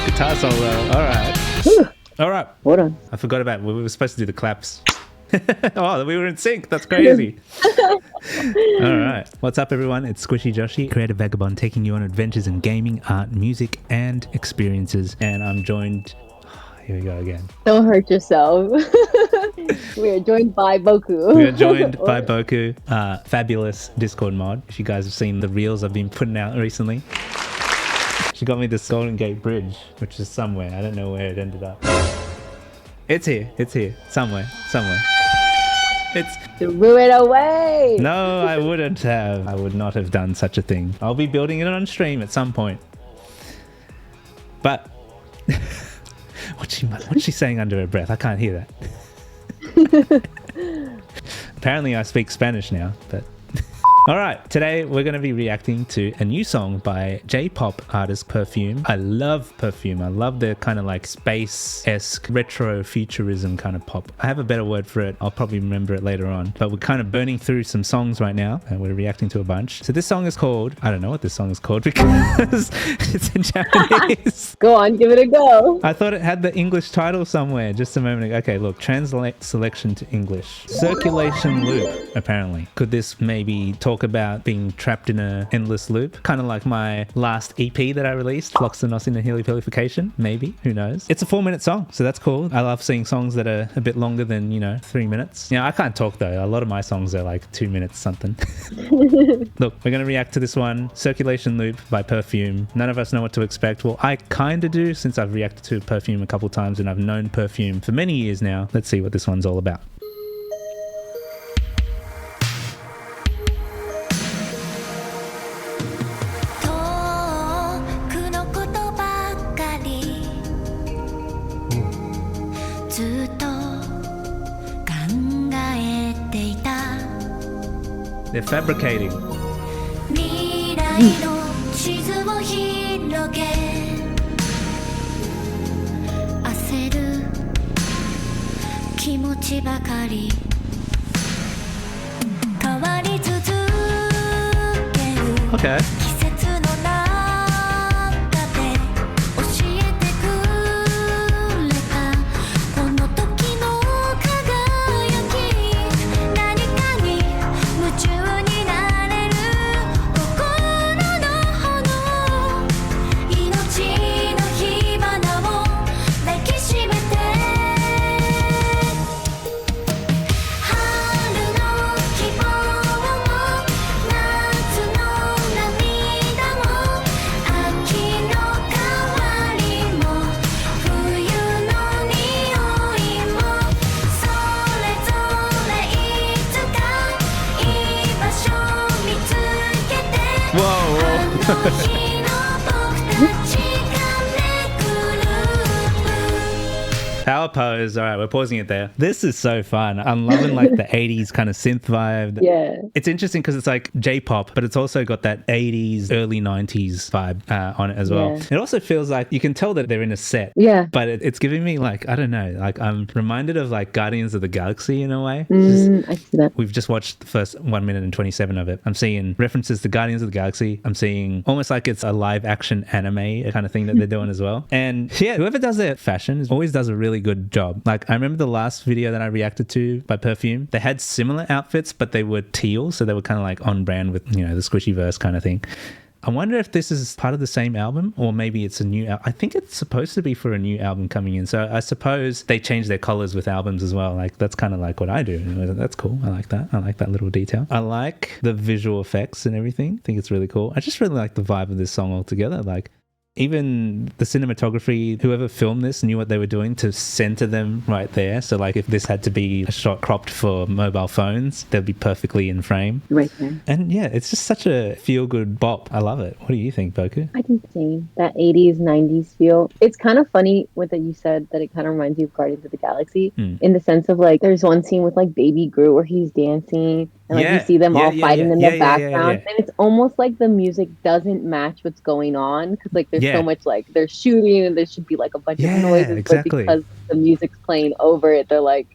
Guitar solo. All right. All right. Hold on. I forgot about we were supposed to do the claps. Oh, we were in sync. That's crazy. All right. What's up, everyone? It's SquishyJoshy, creative vagabond, taking you on adventures in gaming, art, music, and experiences. And I'm joined... Here we go again. Don't hurt yourself. We are joined by Boku. We are joined by Boku, fabulous Discord mod. If you guys have seen the reels I've been putting out recently. She got me this Golden Gate Bridge, which is somewhere. I don't know where it ended up. It's here. It's here. Somewhere. It's... Threw it away. No, I wouldn't have. I would not have done such a thing. I'll be building it on stream at some point. But... What's she saying under her breath? I can't hear that. Apparently I speak Spanish now, but... All right, today we're going to be reacting to a new song by JPop artist Perfume. I love Perfume. I love the kind of like space-esque retro futurism kind of pop. I have a better word for it. I'll probably remember it later on. But we're kind of burning through some songs right now and we're reacting to a bunch. So this song is called... I don't know what this song is called because it's in Japanese. Go on, give it a go. I thought it had the English title somewhere just a moment ago. Okay, look, translate selection to English. Circulation loop, apparently. Could this maybe talk about being trapped in an endless loop, kind of like my last EP that I released, Floxenos in a Heliopilification, maybe, who knows. It's a 4-minute song, so that's cool. I love seeing songs that are a bit longer than, 3 minutes. I can't talk though. A lot of my songs are like 2 minutes something. Look, we're going to react to this one, Circulation Loop by Perfume. None of us know what to expect. Well, I kind of do, since I've reacted to Perfume a couple times and I've known Perfume for many years now. Let's see what this one's all about. They're fabricating. Okay. Whoa. Power pose. All right, we're pausing it there. This is so fun. I'm loving like the 80s kind of synth vibe. Yeah. It's interesting because it's like J-pop, but it's also got that 80s, early 90s vibe on it as well. Yeah. It also feels like you can tell that they're in a set. Yeah. But it's giving me like, I don't know, like I'm reminded of like Guardians of the Galaxy in a way. I see that. We've just watched the first 1 minute and 27 of it. I'm seeing references to Guardians of the Galaxy. I'm seeing almost like it's a live action anime kind of thing that they're doing as well. And yeah, whoever does their fashion always does a really good job. Like I remember the last video that I reacted to by Perfume, they had similar outfits, but they were teal. So they were kind of like on brand with, the Squishyverse kind of thing. I wonder if this is part of the same album or maybe it's a new album. I think it's supposed to be for a new album coming in. So I suppose they change their colors with albums as well. Like that's kind of like what I do. That's cool. I like that. I like that little detail. I like the visual effects and everything. I think it's really cool. I just really like the vibe of this song altogether. Like even the cinematography, whoever filmed this knew what they were doing to center them right there. So like if this had to be a shot cropped for mobile phones, they'll be perfectly in frame. Right there. And yeah, it's just such a feel-good bop. I love it. What do you think, Boku? I think the same. That 80s, 90s feel. It's kind of funny with that you said that it kind of reminds you of Guardians of the Galaxy in the sense of like there's one scene with like Baby Groot where he's dancing And like you see them all fighting in the background, yeah. and it's almost like the music doesn't match what's going on because like there's so much like they're shooting and there should be like a bunch of noises, exactly. but because the music's playing over it, they're like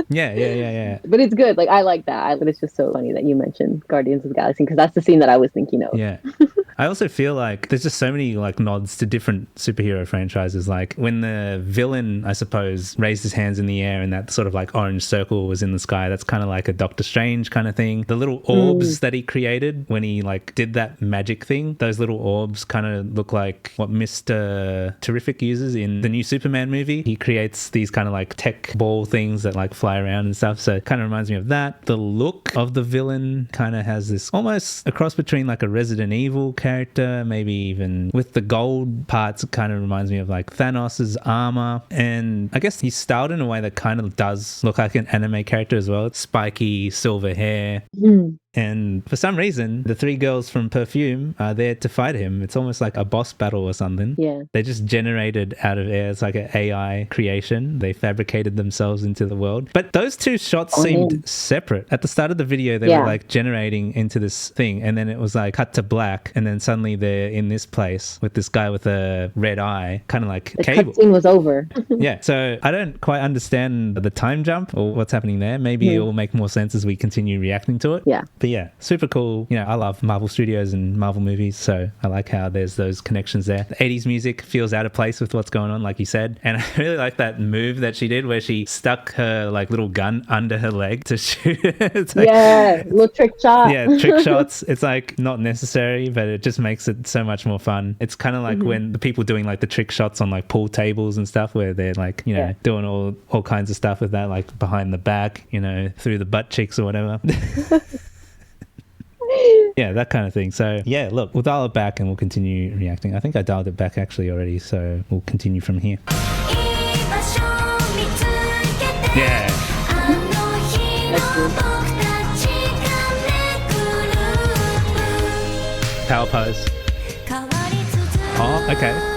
yeah. But it's good. Like I like that. But it's just so funny that you mentioned Guardians of the Galaxy because that's the scene that I was thinking of. Yeah. I also feel like there's just so many like nods to different superhero franchises. Like when the villain, I suppose, raised his hands in the air and that sort of like orange circle was in the sky, that's kind of like a Doctor Strange kind of thing. The little orbs that he created when he like did that magic thing, those little orbs kind of look like what Mr. Terrific uses in the new Superman movie. He creates these kind of like tech ball things that like fly around and stuff. So it kind of reminds me of that. The look of the villain kind of has this almost a cross between like a Resident Evil character, maybe even with the gold parts, it kind of reminds me of like Thanos's armor. And I guess he's styled in a way that kind of does look like an anime character as well. It's spiky silver hair. And for some reason, the three girls from Perfume are there to fight him. It's almost like a boss battle or something. Yeah. They just generated out of air. It's like an AI creation. They fabricated themselves into the world. But those two shots seemed separate. At the start of the video, they were like generating into this thing. And then it was like cut to black. And then suddenly they're in this place with this guy with a red eye, kind of like the Cable. The cutscene was over. Yeah. So I don't quite understand the time jump or what's happening there. Maybe it will make more sense as we continue reacting to it. Yeah. But yeah, super cool. You know, I love Marvel Studios and Marvel movies, so I like how there's those connections there. The 80s music feels out of place with what's going on, like you said. And I really like that move that she did where she stuck her like little gun under her leg to shoot. It's like, little trick shot. Yeah, trick shots. It's like not necessary, but it just makes it so much more fun. It's kind of like when the people doing like the trick shots on like pool tables and stuff where they're like, you know, doing all kinds of stuff with that, like behind the back, you know, through the butt cheeks or whatever. Yeah, that kind of thing. So yeah, look, we'll dial it back and we'll continue reacting. I think I dialed it back actually already, so we'll continue from here. Yeah. Power pose. Oh, okay.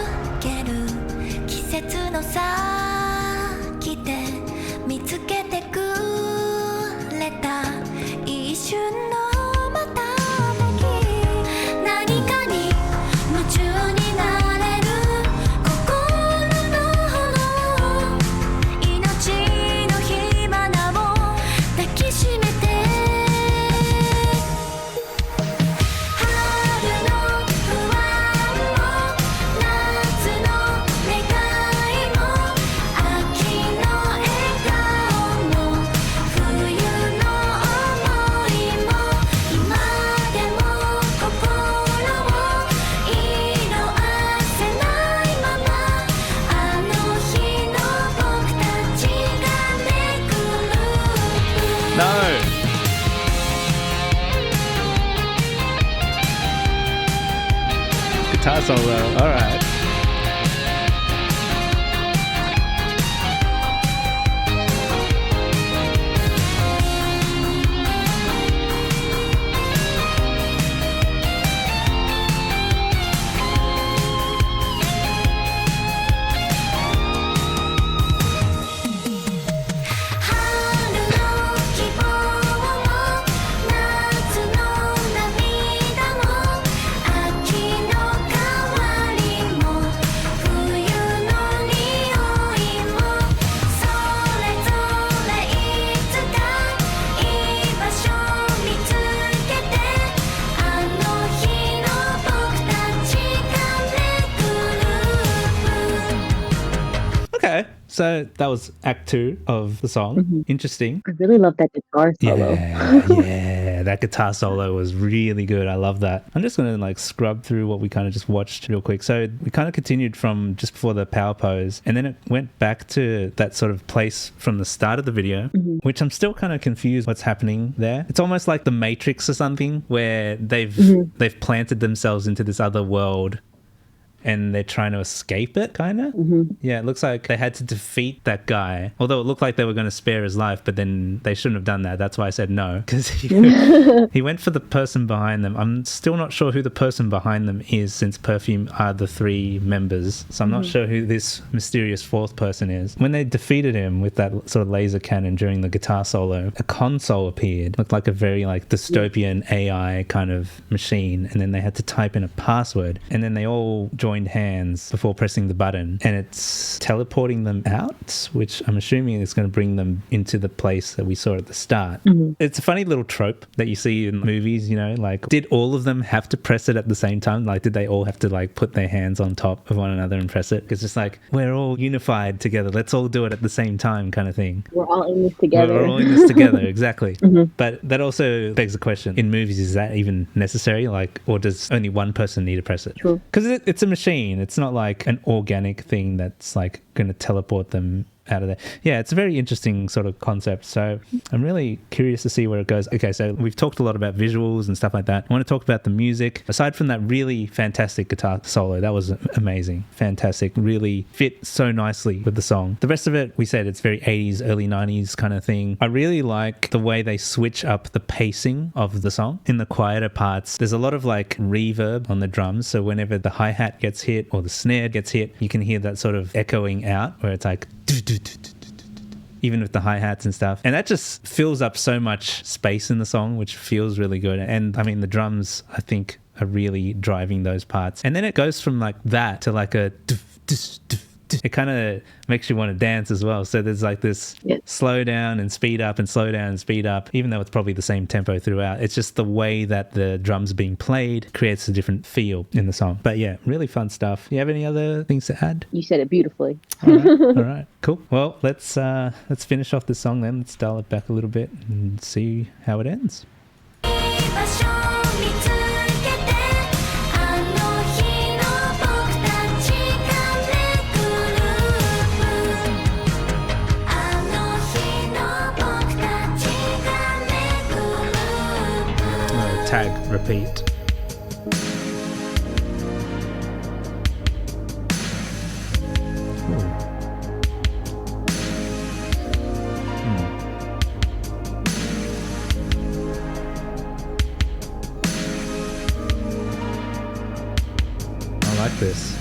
Guitar solo, all right. So that was Act 2 of the song. Interesting. I really love that guitar solo. Yeah, that guitar solo was really good. I love that. I'm just going to like scrub through what we kind of just watched real quick. So we kind of continued from just before the power pose, and then it went back to that sort of place from the start of the video, which I'm still kind of confused what's happening there. It's almost like the Matrix or something where they've planted themselves into this other world. and they're trying to escape it, kind of. Yeah, it looks like they had to defeat that guy, although it looked like they were going to spare his life, but then they shouldn't have done that. That's why I said no, because he went for the person behind them. I'm still not sure who the person behind them is, since Perfume are the 3 members, so I'm not sure who this mysterious 4th person is. When they defeated him with that sort of laser cannon during the guitar solo, a console appeared, looked like a very like dystopian AI kind of machine, and then they had to type in a password, and then they all joined hands before pressing the button, and it's teleporting them out, which I'm assuming is going to bring them into the place that we saw at the start. It's a funny little trope that you see in movies, you know, like, did all of them have to press it at the same time? Like, did they all have to like put their hands on top of one another and press it? It's just like, we're all unified together, let's all do it at the same time kind of thing. We're all in this together. We're all in this together, exactly. But that also begs the question, in movies, is that even necessary? Like, or does only one person need to press it? True. Because it's a machine. It's not like an organic thing that's like going to teleport them out of there. Yeah, it's a very interesting sort of concept. So I'm really curious to see where it goes. Okay, so we've talked a lot about visuals and stuff like that. I want to talk about the music. Aside from that really fantastic guitar solo, that was amazing. Fantastic. Really fit so nicely with the song. The rest of it, we said it's very 80s, early 90s kind of thing. I really like the way they switch up the pacing of the song. In the quieter parts, there's a lot of like reverb on the drums. So whenever the hi-hat gets hit or the snare gets hit, you can hear that sort of echoing out where it's like even with the hi-hats and stuff, and that just fills up so much space in the song, which feels really good. And I mean, the drums, I think, are really driving those parts, and then it goes from like that to like a it kind of makes you want to dance as well. So there's like this slow down and speed up and slow down and speed up, even though it's probably the same tempo throughout. It's just the way that the drums are being played creates a different feel in the song. But yeah, really fun stuff. You have any other things to add? You said it beautifully. All right, cool. Well, let's finish off this song then. Let's dial it back a little bit and see how it ends. Tag, repeat. I like this.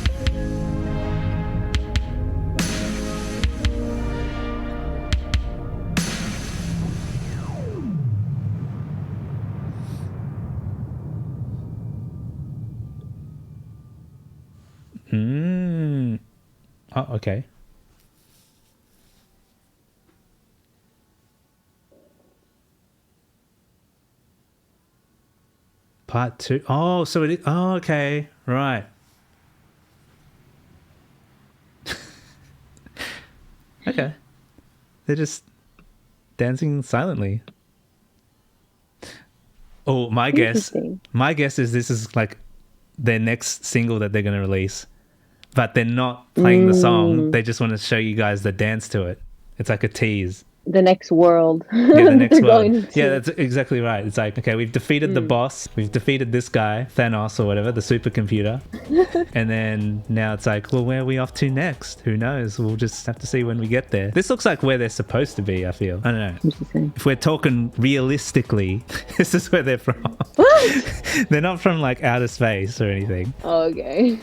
Oh, okay. Part 2. Oh, so it is. Oh, okay. Right. Okay. They're just dancing silently. Oh, my guess is this is like their next single that they're going to release. But they're not playing the song. They just want to show you guys the dance to it. It's like a tease. The next world. Yeah, the next world. Yeah, that's exactly right. It's like, okay, we've defeated the boss. We've defeated this guy, Thanos or whatever, the supercomputer. And then now it's like, well, where are we off to next? Who knows? We'll just have to see when we get there. This looks like where they're supposed to be, I feel. I don't know. If we're talking realistically, this is where they're from. They're not from like outer space or anything. Oh, okay.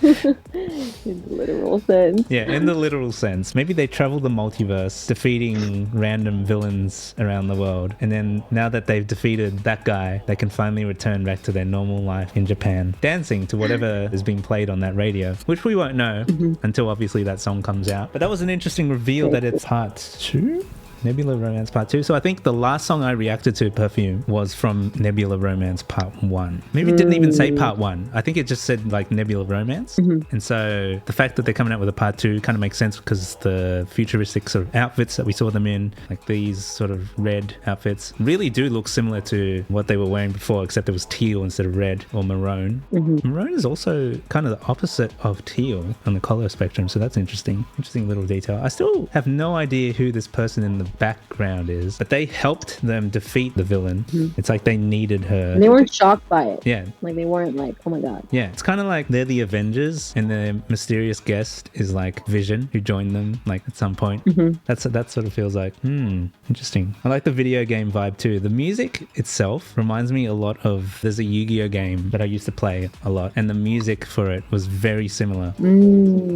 In the literal sense. Yeah, in the literal sense. Maybe they travel the multiverse, defeating random villains around the world, and then now that they've defeated that guy, they can finally return back to their normal life in Japan, dancing to whatever is being played on that radio, which we won't know until obviously that song comes out. But that was an interesting reveal that it's part 2? Nebula Romance Part 2. So I think the last song I reacted to, Perfume, was from Nebula Romance Part 1. Maybe it didn't even say Part 1. I think it just said like Nebula Romance. And so the fact that they're coming out with a Part 2 kind of makes sense because the futuristic sort of outfits that we saw them in, like these sort of red outfits, really do look similar to what they were wearing before, except it was teal instead of red or maroon. Maroon is also kind of the opposite of teal on the color spectrum, so that's interesting. Interesting little detail. I still have no idea who this person in the background is, but they helped them defeat the villain. It's like they needed her. And they weren't shocked by it. Yeah. Like they weren't like, oh my god. Yeah, it's kind of like they're the Avengers and their mysterious guest is like Vision, who joined them like at some point. That sort of feels like, interesting. I like the video game vibe too. The music itself reminds me a lot of, there's a Yu-Gi-Oh game that I used to play a lot, and the music for it was very similar.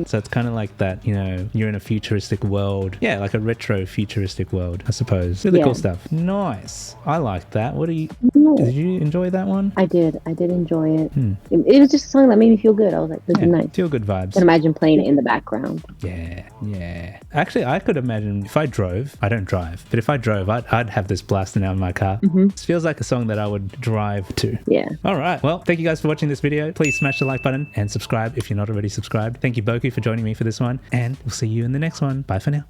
So it's kind of like that, you know, you're in a futuristic world. Yeah, like a retro futuristic world, I suppose. Really cool stuff. Nice. I like that. Did you enjoy that one? I did enjoy it. It was just a song that made me feel good. I was like, this is nice. Feel good vibes. I can imagine playing it in the background. Yeah. Actually, I could imagine if I drove, I don't drive, but if I drove, I'd have this blasting out in my car. This feels like a song that I would drive to. Yeah. All right. Well, thank you guys for watching this video. Please smash the like button and subscribe if you're not already subscribed. Thank you, Boku, for joining me for this one, and we'll see you in the next one. Bye for now.